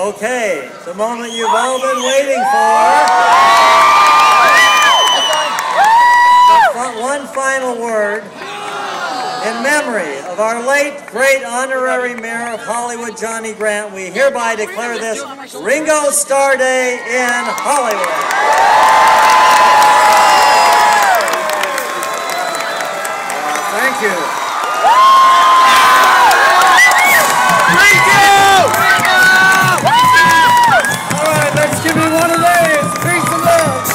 Okay, the moment you've all been waiting for. One final word. In memory of our late, great honorary mayor of Hollywood, Johnny Grant, we hereby declare this Ringo Starr Day in Hollywood. Thank you. All right, let's give me one of these. Peace and love.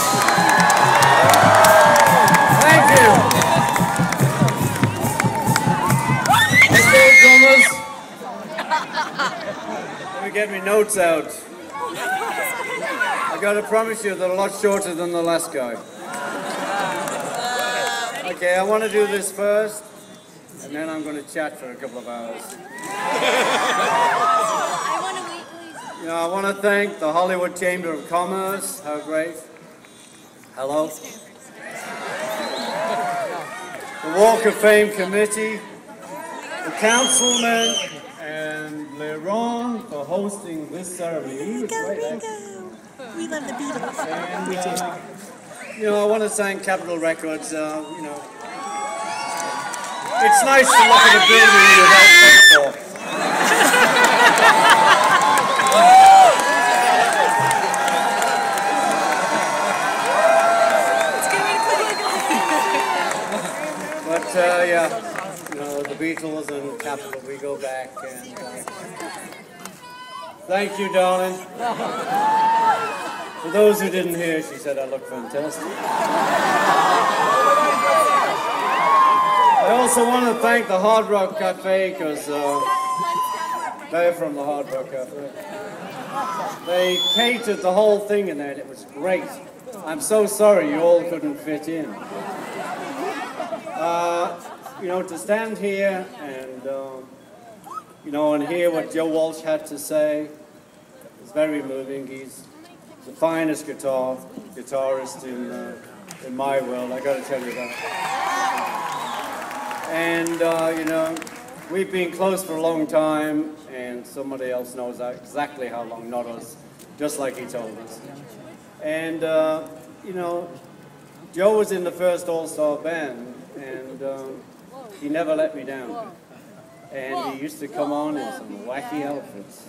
Thank you. Okay, drummers. Let me get my notes out. I gotta promise you they're a lot shorter than the last guy. Okay, I want to do this first, and then I'm going to chat for a couple of hours. You know, I want to thank the Hollywood Chamber of Commerce. How great. Hello. The Walk of Fame Committee, the councilmen, and Leron for hosting this ceremony. He was great, We love the Beatles. And, you know, I want to thank Capitol Records. You know, it's nice to look at a building you don't pay for. But yeah, you know, the Beatles and Capitol, we go back. And thank you, darling. For those who didn't hear, she said I look fantastic. I also want to thank the Hard Rock Cafe, because they're from the Hard Rock Cafe. They catered the whole thing in there, and it was great. I'm so sorry you all couldn't fit in. You know, to stand here and, you know, and hear what Joe Walsh had to say was very moving. He's the finest guitarist in my world, I got to tell you that. And, you know, we've been close for a long time, and somebody else knows exactly how long, not us, just like he told us. And, you know, Joe was in the first All-Star band, and he never let me down. And he used to come on in some wacky outfits.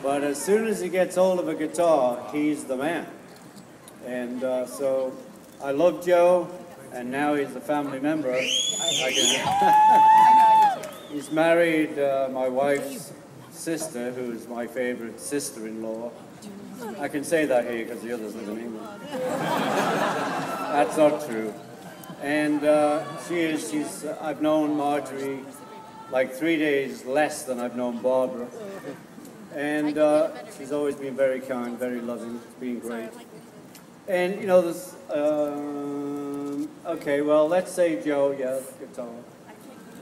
But as soon as he gets hold of a guitar, he's the man. And so I love Joe, and now he's a family member. He's married my wife's sister, who is my favorite sister-in-law. I can say that here because the others live in England. That's not true. And I've known Marjorie like 3 days less than I've known Barbara. And she's always been very kind, very loving, been great. And, you know, this, okay, well, let's say Joe, yeah, guitar.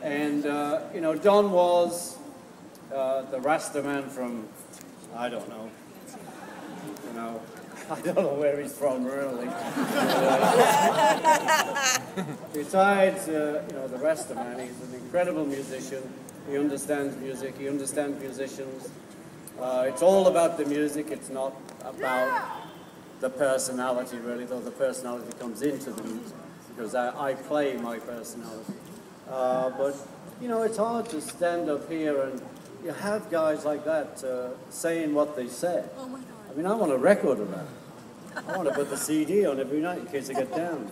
And, you know, Don was the Rasta man from, I don't know, you know, I don't know where he's from, really. Besides, you know, the Rasta man, he's an incredible musician. He understands music, he understands musicians. It's all about the music, it's not about the personality, really, though the personality comes into the music, because I play my personality. But, you know, it's hard to stand up here and you have guys like that saying what they say. I mean, I want a record of that. I want to put the CD on every night in case I get down.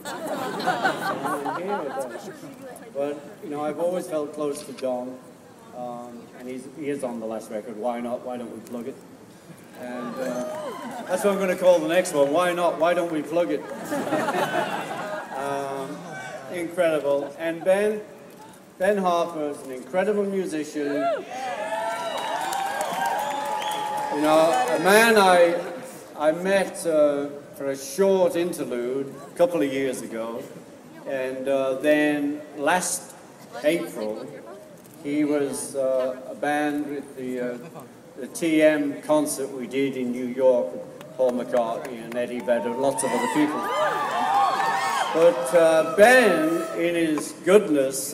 But, you know, I've always felt close to Don, and he is on the last record. Why not? Why don't we plug it? And that's what I'm going to call the next one. Why not? Why don't we plug it? Incredible. And Ben Harper is an incredible musician. You know, a man I met for a short interlude a couple of years ago, and then last April he was a band with the TM concert we did in New York with Paul McCartney and Eddie Vedder, lots of other people. But Ben, in his goodness,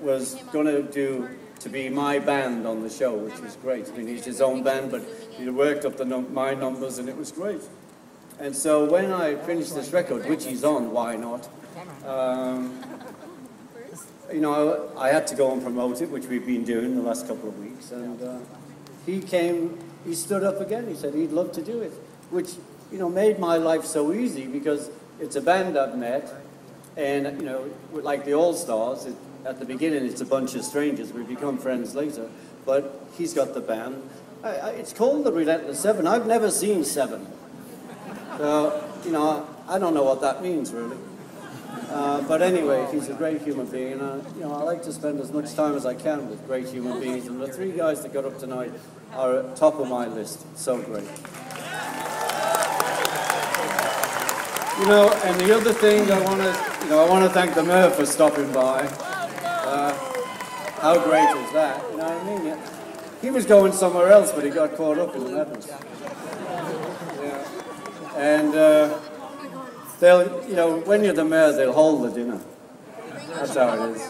was going to do to be my band on the show, which was great. I mean, he's his own band, but he worked up my numbers, and it was great. And so when I finished this record, which he's on, why not? You know, I had to go and promote it, which we've been doing the last couple of weeks, and he stood up again. He said he'd love to do it, which, you know, made my life so easy, because it's a band I've met, and, you know, like the All-Stars, at the beginning it's a bunch of strangers. We become friends later, but he's got the band. It's called the Relentless Seven. I've never seen seven. So, you know, I don't know what that means, really. But anyway, he's a great human being, and you know, I like to spend as much time as I can with great human beings, and the three guys that got up tonight are at top of my list. So great. You know, and the other thing I want to thank the mayor for stopping by. How great is that? You know what I mean? He was going somewhere else, but he got caught up in the madness. Yeah. And they'll, you know, when you're the mayor, they'll hold the dinner. That's how it is.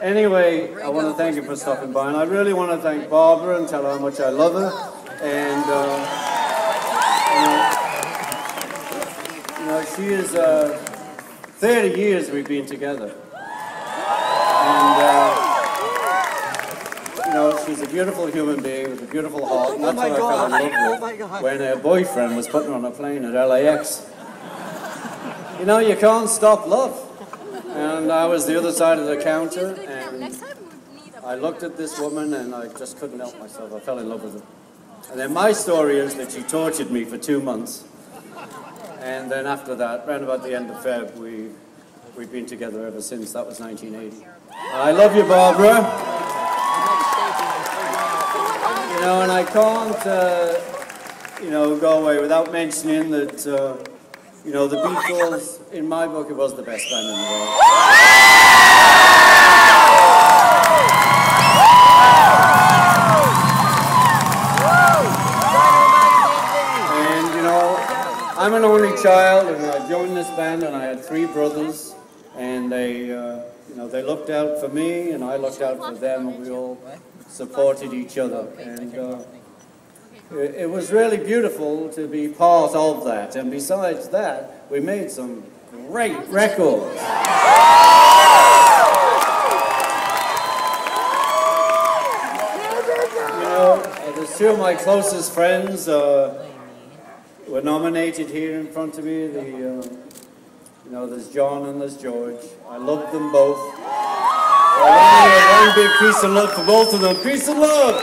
Anyway, I want to thank you for stopping by, and I really want to thank Barbara and tell her how much I love her. And you know, she is 30 years we've been together, and you know, she's a beautiful human being with a beautiful heart, and that's what I fell in love with when her boyfriend was putting her on a plane at LAX. You know, you can't stop love. And I was the other side of the counter, and I looked at this woman, and I just couldn't help myself. I fell in love with her. And then my story is that she tortured me for 2 months. And then after that, around about the end of Feb, we've been together ever since. That was 1980. I love you, Barbara. You know, and I can't, you know, go away without mentioning that, you know, the Beatles, in my book, it was the best band in the world. And, you know, I'm an only child, and I joined this band, and I had 3 brothers, and they, you know, they looked out for me, and I looked out for them, and we all supported each other. And it was really beautiful to be part of that. And besides that, we made some great records. You know, there's 2 of my closest friends were nominated here in front of me. You know, there's John and there's George. I love them both. One big peace of love for both of them. Peace and love!